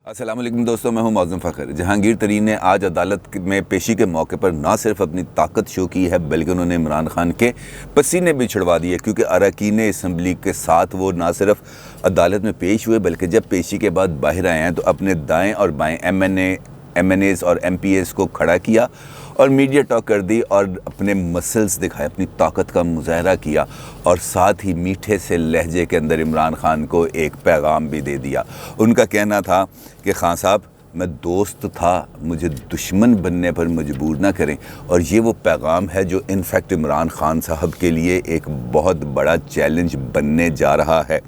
अस्सलाम वालेकुम दोस्तों, मैं हूं मौज़म फ़खर। जहांगीर तरीन ने आज अदालत में पेशी के मौके पर ना सिर्फ अपनी ताकत शो की है बल्कि उन्होंने इमरान खान के पसीने भी छुड़वा दिए, क्योंकि अरकान असम्बली के साथ वो ना सिर्फ अदालत में पेश हुए बल्कि जब पेशी के बाद बाहर आए हैं तो अपने दाएँ और बाएँ MNAs और MPs को खड़ा किया और मीडिया टॉक कर दी और अपने मसल्स दिखाए, अपनी ताकत का मुजाहरा किया और साथ ही मीठे से लहजे के अंदर इमरान खान को एक पैगाम भी दे दिया। उनका कहना था कि खान साहब, मैं दोस्त था, मुझे दुश्मन बनने पर मजबूर ना करें। और ये वो पैगाम है जो इनफैक्ट इमरान खान साहब के लिए एक बहुत बड़ा चैलेंज बनने जा रहा है,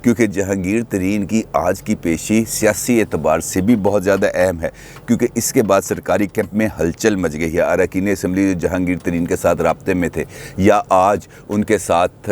क्योंकि जहांगीर तरीन की आज की पेशी सियासी एतबार से भी बहुत ज़्यादा अहम है, क्योंकि इसके बाद सरकारी कैंप में हलचल मच गई है। अरकान असम्बली जो जहांगीर तरीन के साथ राब्ते में थे या आज उनके साथ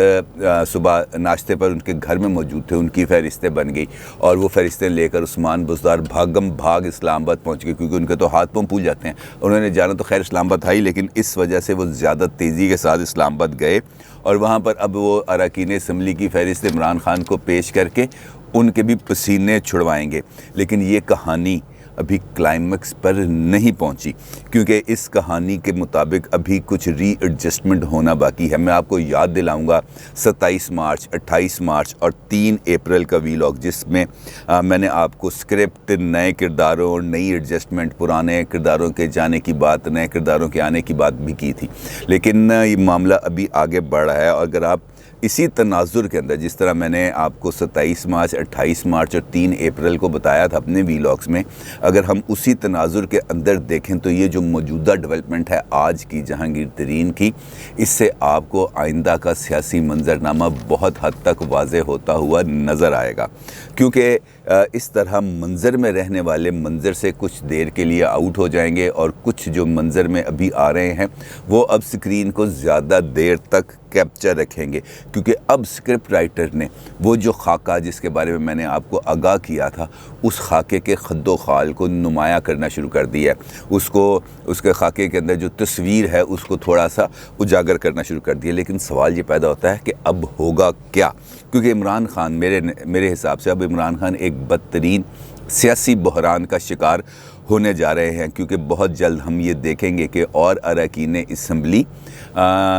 सुबह नाश्ते पर उनके घर में मौजूद थे, उनकी फ़हरिस्तें बन गई और वो फ़हरिस्तें लेकर उस्मान बुज़दार भागम भाग इस्लामाबाद पहुंच गए, क्योंकि उनके तो हाथ पांव फूल जाते हैं। उन्होंने जाना तो खैर इस्लामाबाद था ही, लेकिन इस वजह से वो ज़्यादा तेज़ी के साथ इस्लामाबाद गए और वहाँ पर अब वो अरकान असम्बली की फ़हरिस्त इमरान खान को पेश करके उनके भी पसीने छुड़वाएंगे। लेकिन ये कहानी अभी क्लाइमैक्स पर नहीं पहुंची, क्योंकि इस कहानी के मुताबिक अभी कुछ रीएडजस्टमेंट होना बाकी है। मैं आपको याद दिलाऊंगा 27 मार्च, 28 मार्च और 3 अप्रैल का वीलॉग, जिसमें मैंने आपको स्क्रिप्ट, नए किरदारों और नई एडजस्टमेंट, पुराने किरदारों के जाने की बात, नए किरदारों के आने की बात भी की थी। लेकिन ये मामला अभी आगे बढ़ रहा है और अगर आप इसी तनाजुर के अंदर, जिस तरह मैंने आपको 27 मार्च, 28 मार्च और 3 अप्रैल को बताया था अपने वीलॉग्स में, अगर हम उसी तनाजुर के अंदर देखें तो ये जो मौजूदा डेवलपमेंट है आज की जहांगीर तरीन की, इससे आपको आइंदा का सियासी मंजरनामा बहुत हद तक वाज़ेह होता हुआ नज़र आएगा। क्योंकि इस तरह मंज़र में रहने वाले मंज़र से कुछ देर के लिए आउट हो जाएंगे और कुछ जो मंज़र में अभी आ रहे हैं वो अब स्क्रीन को ज़्यादा देर तक कैप्चर रखेंगे, क्योंकि अब स्क्रिप्ट राइटर ने वो जो खाका जिसके बारे में मैंने आपको आगाह किया था, उस खाके के खद्दो खाल को नुमाया करना शुरू कर दिया है। उसके खाके के अंदर जो तस्वीर है उसको थोड़ा सा उजागर करना शुरू कर दिया। लेकिन सवाल ये पैदा होता है कि अब होगा क्या, क्योंकि इमरान खान मेरे हिसाब से अब इमरान खान एक बदतरीन सियासी बहरान का शिकार होने जा रहे हैं, क्योंकि बहुत जल्द हम ये देखेंगे कि और अरकान असम्बली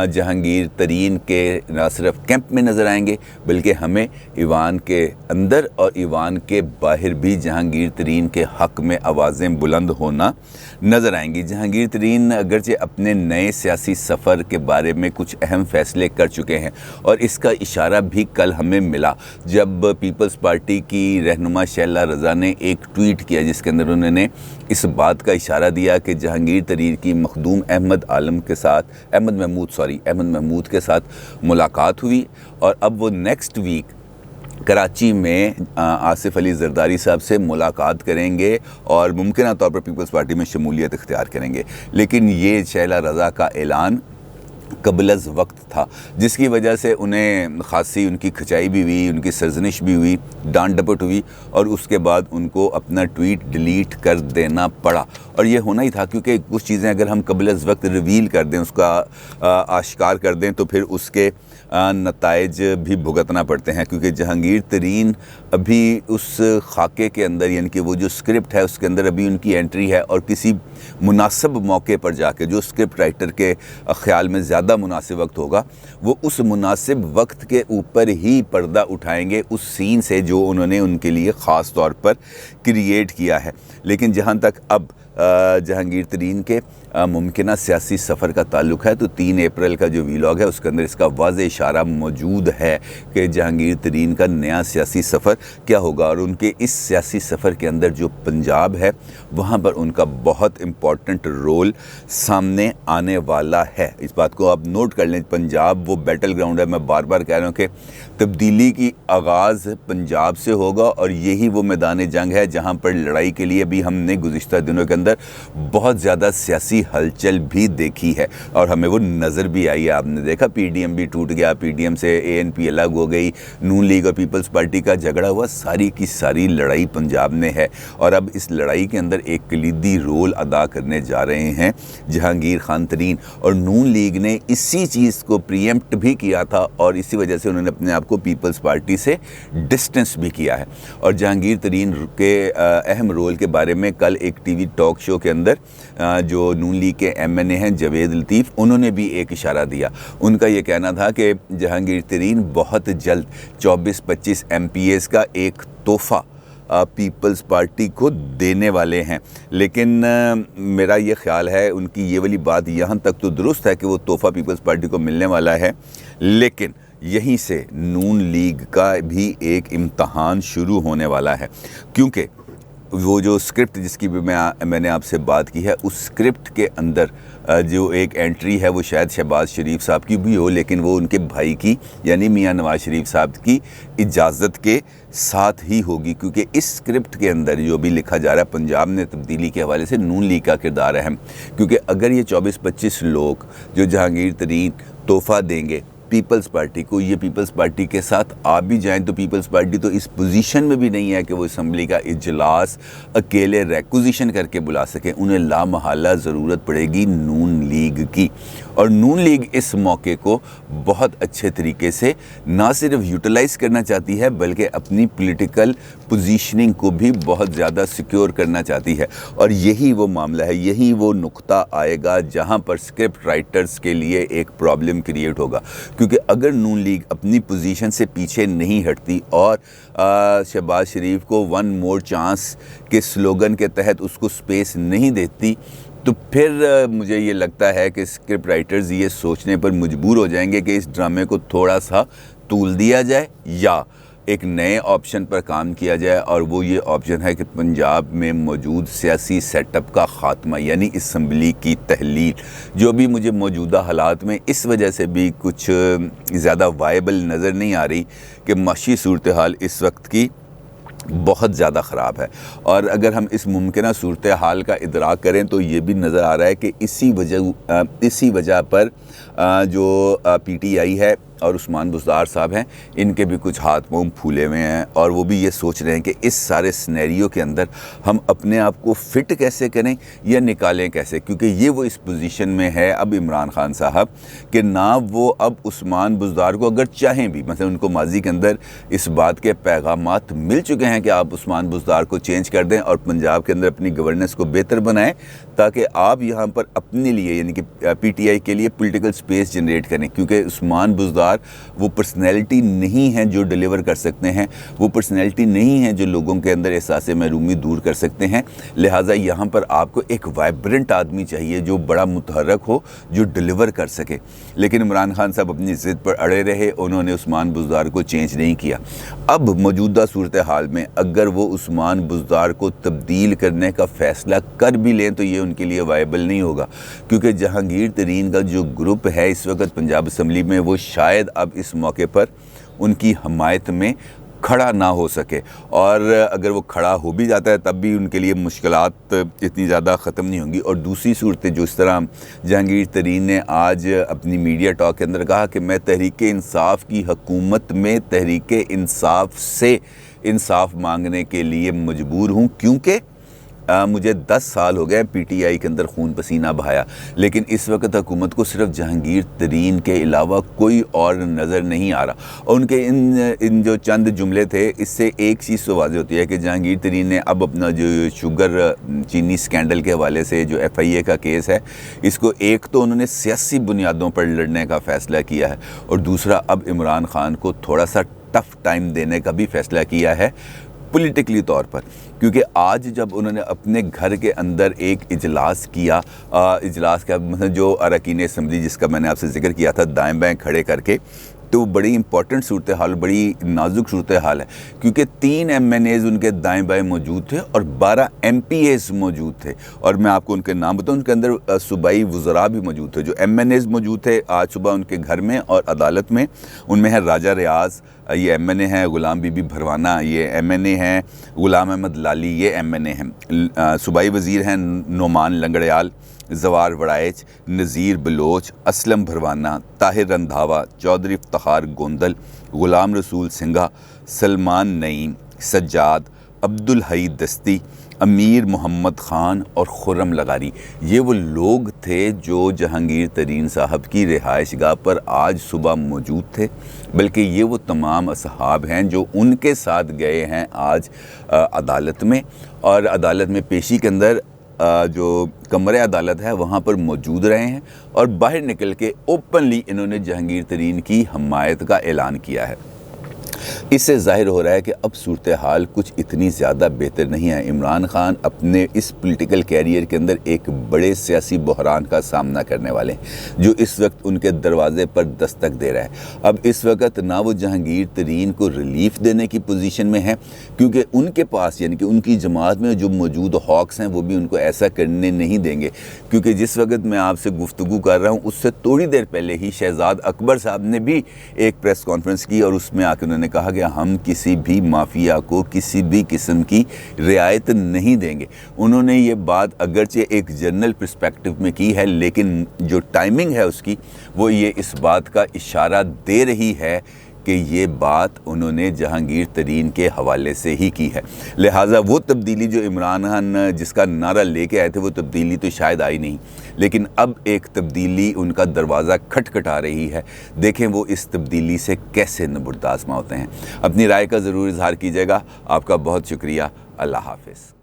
जहांगीर तरीन के न सिर्फ कैंप में नज़र आएंगे बल्कि हमें ईवान के अंदर और ईवान के बाहर भी जहांगीर तरीन के हक़ में आवाज़ें बुलंद होना नज़र आएंगी। जहांगीर तरीन अगरचे अपने नए सियासी सफ़र के बारे में कुछ अहम फ़ैसले कर चुके हैं और इसका इशारा भी कल हमें मिला जब पीपल्स पार्टी की रहनुमा शैला रज़ा ने एक ट्वीट किया, जिसके अंदर उन्होंने इस बात का इशारा दिया कि जहांगीर तरीन की मखदूम अहमद महमूद के साथ मुलाकात हुई और अब वो नेक्स्ट वीक कराची में आसिफ अली जरदारी साहब से मुलाकात करेंगे और मुमकिन तौर पर पीपल्स पार्टी में शमूलियत इख्तियार करेंगे। लेकिन ये शैला रज़ा का ऐलान कबलज़ वक्त था, जिसकी वजह से उन्हें खासी उनकी खिंचाई भी हुई, उनकी सरजनिश भी हुई, डांट डपट हुई और उसके बाद उनको अपना ट्वीट डिलीट कर देना पड़ा। और ये होना ही था, क्योंकि कुछ चीज़ें अगर हम कबलज़ वक्त रिवील कर दें, उसका आश्कार कर दें, तो फिर उसके नताइज भी भुगतना पड़ते हैं। क्योंकि जहांगीर तरीन अभी उस खाके के अंदर, यानी कि वो जो स्क्रिप्ट है उसके अंदर अभी उनकी एंट्री है और किसी मुनासिब मौके पर जाके, जो स्क्रिप्ट राइटर के ख़्याल में ज़्यादा मुनासिब वक्त होगा, वो उस मुनासिब वक्त के ऊपर ही पर्दा उठाएंगे उस सीन से जो उन्होंने उनके लिए ख़ास तौर पर क्रिएट किया है। लेकिन जहाँ तक अब जहांगीर तरीन के मुमकिन सियासी सफ़र का ताल्लुक़ है, तो 3 अप्रैल का जो वीलॉग है उसके अंदर इसका वाज़ेह इशारा मौजूद है कि जहांगीर तरीन का नया सियासी सफ़र क्या होगा और उनके इस सियासी सफ़र के अंदर जो पंजाब है वहाँ पर उनका बहुत इम्पॉर्टेंट रोल सामने आने वाला है। इस बात को आप नोट कर लें, पंजाब वो बैटल ग्राउंड है। मैं बार बार कह रहा हूँ कि तब्दीली की आगाज़ पंजाब से होगा और यही वो मैदान जंग है जहाँ पर लड़ाई के लिए भी हमने गुज़िश्ता दिनों के अंदर बहुत ज़्यादा सियासी सियासी हलचल भी देखी है और हमें वो नज़र भी आई है। आपने देखा PDM भी टूट गया, PDM से ANP अलग हो गई, नून लीग और पीपल्स पार्टी का झगड़ा हुआ, सारी की सारी लड़ाई पंजाब में है। और अब इस लड़ाई के अंदर एक कलीदी रोल अदा करने जा रहे हैं जहांगीर खान तरीन, और नून लीग ने इसी चीज़ को प्रीएम्प्ट भी किया था और इसी वजह से उन्होंने अपने आप को पीपल्स पार्टी से डिस्टेंस भी किया है। और जहांगीर तरीन के अहम रोल के बारे में कल एक टीवी टॉक शो के अंदर जो नून लीग के MNA हैं जावेद लतीफ़, उन्होंने भी एक इशारा दिया। उनका ये कहना था कि जहांगीर तरीन बहुत जल्द 24-25 MPs का एक तोहफ़ा पीपल्स पार्टी को देने वाले हैं। लेकिन मेरा ये ख्याल है उनकी ये वाली बात यहाँ तक तो दुरुस्त है कि वो तोहफ़ा पीपल्स पार्टी को मिलने वाला है, लेकिन यहीं से नून लीग का भी एक इम्तहान शुरू होने वाला है, क्योंकि वो जो स्क्रिप्ट जिसकी भी मैंने आपसे बात की है, उस स्क्रिप्ट के अंदर जो एक एंट्री है वो शायद शहबाज शरीफ साहब की भी हो, लेकिन वो उनके भाई की यानी मियां नवाज शरीफ साहब की इजाज़त के साथ ही होगी, क्योंकि इस स्क्रिप्ट के अंदर जो भी लिखा जा रहा है पंजाब में तब्दीली के हवाले से नून लीग का किरदार अहम, क्योंकि अगर ये 24-25 लोग जो जहांगीर तरीन तोहफ़ा देंगे पीपल्स पार्टी को, ये पीपल्स पार्टी के साथ आ भी जाएं तो पीपल्स पार्टी तो इस पोजीशन में भी नहीं है कि वो असम्बली का इजलास अकेले रेक्विजिशन करके बुला सकें। उन्हें लामहला ज़रूरत पड़ेगी नून लीग की, और नून लीग इस मौके को बहुत अच्छे तरीके से ना सिर्फ यूटिलाइज़ करना चाहती है बल्कि अपनी पॉलिटिकल पोजीशनिंग को भी बहुत ज़्यादा सिक्योर करना चाहती है। और यही वो मामला है, यही वो नुक्ता आएगा जहाँ पर स्क्रिप्ट राइटर्स के लिए एक प्रॉब्लम क्रिएट होगा, क्योंकि अगर नून लीग अपनी पोजीशन से पीछे नहीं हटती और शहबाज शरीफ को वन मोर चांस के स्लोगन के तहत उसको स्पेस नहीं देती, तो फिर मुझे ये लगता है कि स्क्रिप्ट राइटर्स ये सोचने पर मजबूर हो जाएंगे कि इस ड्रामे को थोड़ा सा तूल दिया जाए या एक नए ऑप्शन पर काम किया जाए, और वो ये ऑप्शन है कि पंजाब में मौजूद सियासी सेटअप का ख़ात्मा, यानी असम्बली की तहलील, जो भी मुझे मौजूदा हालात में इस वजह से भी कुछ ज़्यादा वायबल नज़र नहीं आ रही कि माशी सूरत हाल इस वक्त की बहुत ज़्यादा ख़राब है। और अगर हम इस मुमकिन सूरत हाल का इदराक करें तो ये भी नज़र आ रहा है कि इसी वजह पर जो PTI है और उस्मान बुज़दार साहब हैं, इनके भी कुछ हाथ पांव फूले हुए हैं और वो भी ये सोच रहे हैं कि इस सारे सिनेरियो के अंदर हम अपने आप को फ़िट कैसे करें या निकालें कैसे, क्योंकि ये वो इस पोजीशन में है अब इमरान खान साहब कि ना वो अब उस्मान बुज़दार को अगर चाहें भी, मतलब उनको माजी के अंदर इस बात के पैगामात मिल चुके हैं कि आप उस्मान बुज़दार को चेंज कर दें और पंजाब के अंदर अपनी गवर्नेंस को बेहतर बनाएं, ताकि आप यहाँ पर अपने लिए यानी कि PTI के लिए पॉलिटिकल स्पेस जनरेट करें, क्योंकि उस्मान बुज़दार वो पर्सनैलिटी नहीं है जो डिलीवर कर सकते हैं, वो पर्सनैलिटी नहीं है जो लोगों के अंदर एहसास महरूमी दूर कर सकते हैं। लिहाजा यहाँ पर आपको एक वाइब्रेंट आदमी चाहिए जो बड़ा मुतहरक हो, जो डिलीवर कर सके। लेकिन इमरान खान साहब अपनी ज़िद पर अड़े रहे, उन्होंने उस्मान बुज़दार को चेंज नहीं किया। अब मौजूदा सूरत हाल में अगर वो उस्मान बुज़दार को तब्दील करने का फ़ैसला कर भी लें तो ये उनके लिए वायबल नहीं होगा, क्योंकि जहांगीर तरीन का जो ग्रुप है इस वक्त पंजाब असम्बली में, वो शायद अब इस मौके पर उनकी हमायत में खड़ा ना हो सके, और अगर वो खड़ा हो भी जाता है तब भी उनके लिए मुश्किलात इतनी ज़्यादा ख़त्म नहीं होंगी। और दूसरी सूरत जो इस तरह जहांगीर तरीन ने आज अपनी मीडिया टॉक के अंदर कहा कि मैं तहरीक इंसाफ की हुकूमत में तहरीक इंसाफ से इंसाफ मांगने के लिए मजबूर हूँ, क्योंकि मुझे 10 साल हो गए PTI के अंदर खून पसीना बहाया, लेकिन इस वक्त हुकूमत को सिर्फ जहांगीर तरीन के अलावा कोई और नज़र नहीं आ रहा। और उनके इन जो चंद जुमले थे, इससे एक चीज़ तो वाज़ेह होती है कि जहांगीर तरीन ने अब अपना जो शुगर चीनी स्कैंडल के हवाले से जो FIA का केस है, इसको एक तो उन्होंने सियासी बुनियादों पर लड़ने का फ़ैसला किया है, और दूसरा अब इमरान खान को थोड़ा सा टफ़ टाइम देने का भी फ़ैसला किया है पॉलिटिकली तौर पर, क्योंकि आज जब उन्होंने अपने घर के अंदर एक इजलास किया, इजलास का मतलब जो अरकान असम्बली जिसका मैंने आपसे जिक्र किया था दाएं बाएं खड़े करके, तो बड़ी इंपॉर्टेंट सूरत हाल, बड़ी नाजुक सूरत हाल है, क्योंकि 3 MNAs उनके दाएं बाएं मौजूद थे और 12 MPAs मौजूद थे। और मैं आपको उनके नाम बताऊँ, उनके अंदर सूबाई वज़रा भी मौजूद थे। जो MNAs मौजूद थे आज सुबह उनके घर में और अदालत में, उनमें है राजा रियाज, ये MNA हैं, ग़ुलाम बीबी भरवाना ये MNA हैं, ग़ुलाम अहमद लाली ये MNA हैं, सूबाई वज़ीर हैं नोमान लंगड़याल, जवार वड़ाइच, नज़ीर बलोच, असलम भरवाना, ताहिर रंधावा, चौधरी इफ्तिखार गोंदल, ग़ुलाम रसूल सिंघा, सलमान नईम, सज्जाद, अब्दुल हई दस्ती, अमीर मोहम्मद ख़ान और खुर्रम लगारी। ये वो लोग थे जो जहांगीर तरीन साहब की रिहाइशगाह पर आज सुबह मौजूद थे, बल्कि ये वो तमाम असहाब हैं जो उनके साथ गए हैं आज अदालत में, और अदालत में पेशी के अंदर जो कमरे अदालत है वहाँ पर मौजूद रहे हैं, और बाहर निकल के ओपनली इन्होंने जहांगीर तरीन की हमायत का ऐलान किया है। इससे ज़ाहिर हो रहा है कि अब सूरत हाल कुछ इतनी ज़्यादा बेहतर नहीं है। इमरान ख़ान अपने इस पॉलिटिकल कैरियर के अंदर एक बड़े सियासी बहरान का सामना करने वाले हैं जो इस वक्त उनके दरवाज़े पर दस्तक दे रहा है। अब इस वक्त ना वो जहांगीर तरीन को रिलीफ देने की पोजीशन में है, क्योंकि उनके पास यानी कि उनकी जमात में जो मौजूद हॉक्स हैं वो भी उनको ऐसा करने नहीं देंगे, क्योंकि जिस वक्त मैं आपसे गुफ्तगू कर रहा हूँ उससे थोड़ी देर पहले ही शहजाद अकबर साहब ने भी एक प्रेस कॉन्फ्रेंस की और उसमें आकर उन्होंने कहा कि हम किसी भी माफिया को किसी भी किस्म की रियायत नहीं देंगे। उन्होंने ये बात अगरचे एक जनरल पर्सपेक्टिव में की है, लेकिन जो टाइमिंग है उसकी वो ये इस बात का इशारा दे रही है कि ये बात उन्होंने जहांगीर तरीन के हवाले से ही की है। लिहाजा वो तब्दीली जो इमरान खान जिसका नारा लेके आए थे वो तब्दीली तो शायद आई नहीं, लेकिन अब एक तब्दीली उनका दरवाज़ा खटखटा रही है। देखें वो इस तब्दीली से कैसे नबुर्द आज़मा होते हैं। अपनी राय का ज़रूर इजहार कीजिएगा। आपका बहुत शुक्रिया। अल्लाह हाफ़िज़।